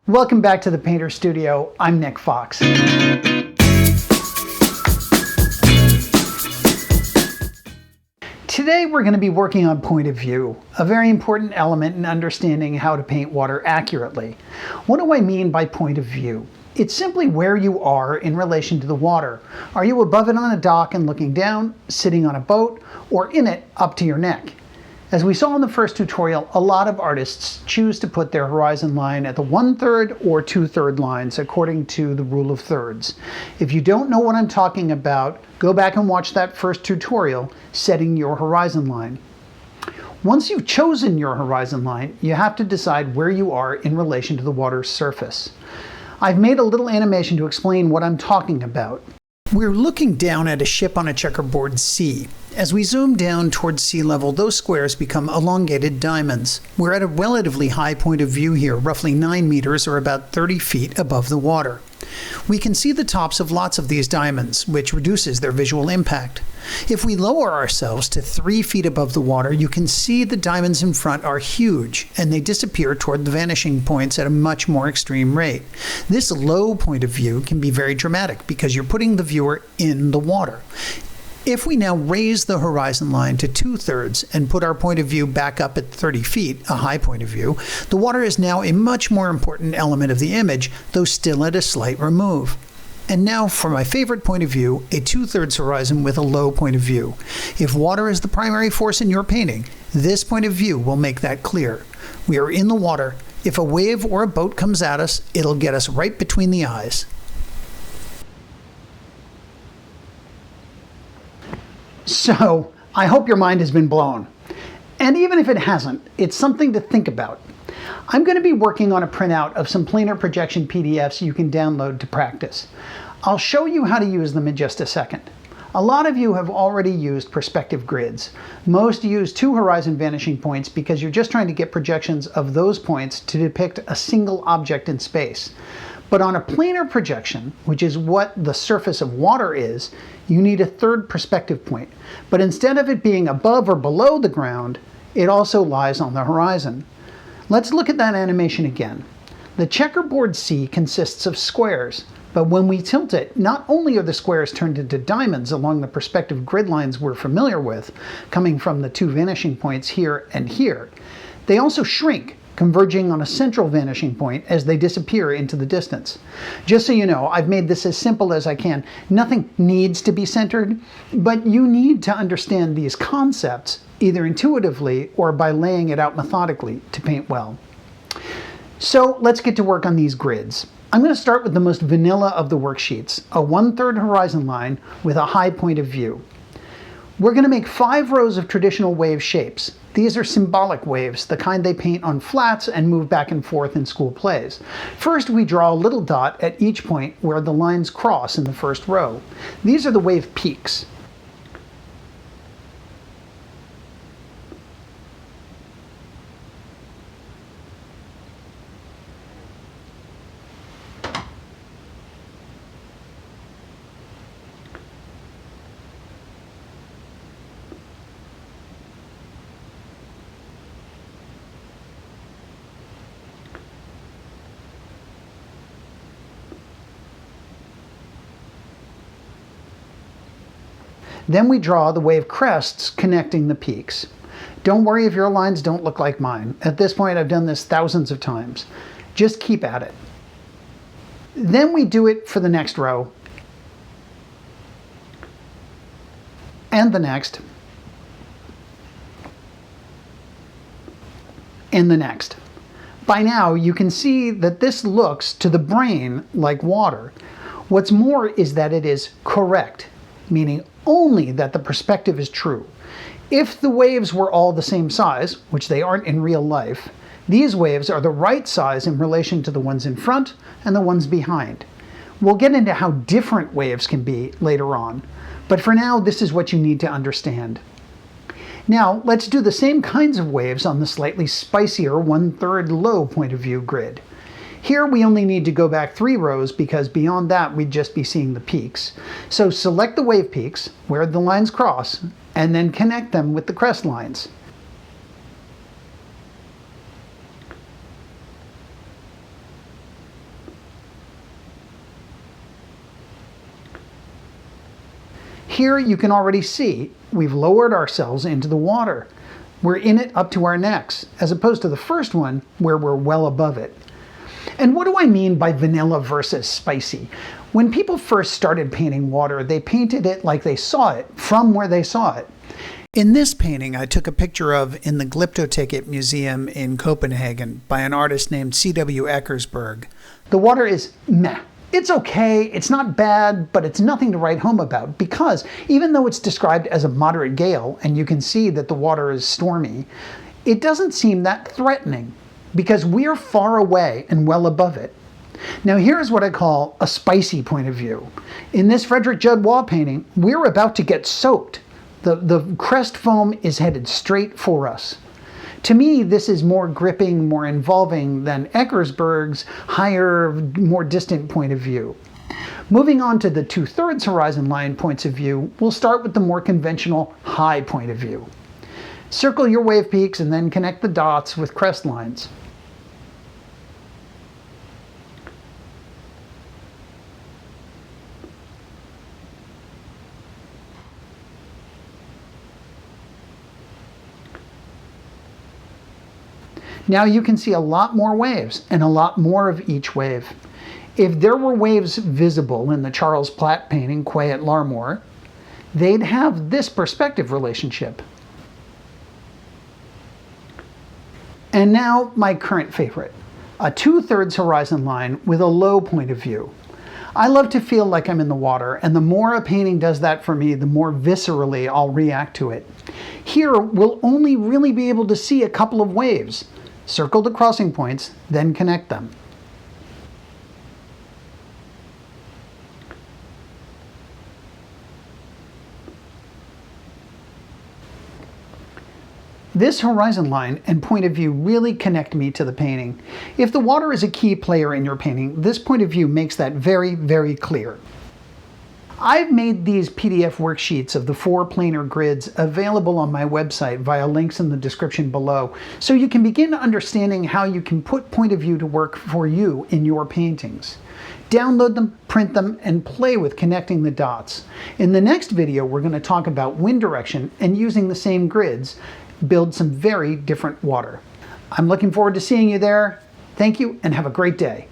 Welcome back to the Painter Studio. I'm Nick Fox. Today we're going to be working on point of view, a very important element in understanding how to paint water accurately. What do I mean by point of view? It's simply where you are in relation to the water. Are you above it on a dock and looking down, sitting on a boat, or in it up to your neck? As we saw in the first tutorial, a lot of artists choose to put their horizon line at the 1/3 or 2/3 lines according to the rule of thirds. If you don't know what I'm talking about, go back and watch that first tutorial, setting your horizon line. Once you've chosen your horizon line, you have to decide where you are in relation to the water's surface. I've made a little animation to explain what I'm talking about. We're looking down at a ship on a checkerboard sea. As we zoom down towards sea level, those squares become elongated diamonds. We're at a relatively high point of view here, roughly 9 meters or about 30 feet above the water. We can see the tops of lots of these diamonds, which reduces their visual impact. If we lower ourselves to 3 feet above the water, you can see the diamonds in front are huge, and they disappear toward the vanishing points at a much more extreme rate. This low point of view can be very dramatic because you're putting the viewer in the water. If we now raise the horizon line to 2/3 and put our point of view back up at 30 feet, a high point of view, the water is now a much more important element of the image, though still at a slight remove. And now for my favorite point of view, a 2/3 horizon with a low point of view. If water is the primary force in your painting, this point of view will make that clear. We are in the water. If a wave or a boat comes at us, it'll get us right between the eyes. So, I hope your mind has been blown. And even if it hasn't, it's something to think about. I'm going to be working on a printout of some planar projection PDFs you can download to practice. I'll show you how to use them in just a second. A lot of you have already used perspective grids. Most use 2 horizon vanishing points because you're just trying to get projections of those points to depict a single object in space. But on a planar projection, which is what the surface of water is, you need a 3rd perspective point. But instead of it being above or below the ground, it also lies on the horizon. Let's look at that animation again. The checkerboard sea consists of squares, but when we tilt it, not only are the squares turned into diamonds along the perspective grid lines we're familiar with, coming from the 2 vanishing points here and here, they also shrink, converging on a central vanishing point as they disappear into the distance. Just so you know, I've made this as simple as I can. Nothing needs to be centered, but you need to understand these concepts either intuitively or by laying it out methodically to paint well. So let's get to work on these grids. I'm going to start with the most vanilla of the worksheets, a 1/3 horizon line with a high point of view. We're going to make 5 rows of traditional wave shapes. These are symbolic waves, the kind they paint on flats and move back and forth in school plays. First, we draw a little dot at each point where the lines cross in the first row. These are the wave peaks. Then we draw the wave crests connecting the peaks. Don't worry if your lines don't look like mine. At this point, I've done this thousands of times. Just keep at it. Then we do it for the next row, and the next, and the next. By now, you can see that this looks to the brain like water. What's more is that it is correct, meaning only that the perspective is true. If the waves were all the same size, which they aren't in real life, these waves are the right size in relation to the ones in front and the ones behind. We'll get into how different waves can be later on, but for now, this is what you need to understand. Now, let's do the same kinds of waves on the slightly spicier 1/3 low point of view grid. Here we only need to go back 3 rows because beyond that we'd just be seeing the peaks. So select the wave peaks where the lines cross and then connect them with the crest lines. Here you can already see we've lowered ourselves into the water. We're in it up to our necks, as opposed to the first one where we're well above it. And what do I mean by vanilla versus spicy? When people first started painting water, they painted it like they saw it, from where they saw it. In this painting I took a picture of in the Glyptoteket Museum in Copenhagen by an artist named C.W. Eckersberg. The water is meh. It's okay, it's not bad, but it's nothing to write home about because even though it's described as a moderate gale and you can see that the water is stormy, it doesn't seem that threatening because we're far away and well above it. Now here's what I call a spicy point of view. In this Frederick Judd wall painting, we're about to get soaked. The crest foam is headed straight for us. To me, this is more gripping, more involving than Eckersberg's higher, more distant point of view. Moving on to the 2/3 horizon line points of view, we'll start with the more conventional high point of view. Circle your wave peaks and then connect the dots with crest lines. Now you can see a lot more waves and a lot more of each wave. If there were waves visible in the Charles Platt painting Quay at Larmor, they'd have this perspective relationship. And now my current favorite, a 2/3 horizon line with a low point of view. I love to feel like I'm in the water, and the more a painting does that for me, the more viscerally I'll react to it. Here, we'll only really be able to see a couple of waves. Circle the crossing points, then connect them. This horizon line and point of view really connect me to the painting. If the water is a key player in your painting, this point of view makes that very, very clear. I've made these PDF worksheets of the 4 planar grids available on my website via links in the description below, so you can begin understanding how you can put point of view to work for you in your paintings. Download them, print them, and play with connecting the dots. In the next video, we're going to talk about wind direction and using the same grids, build some very different water. I'm looking forward to seeing you there. Thank you and have a great day.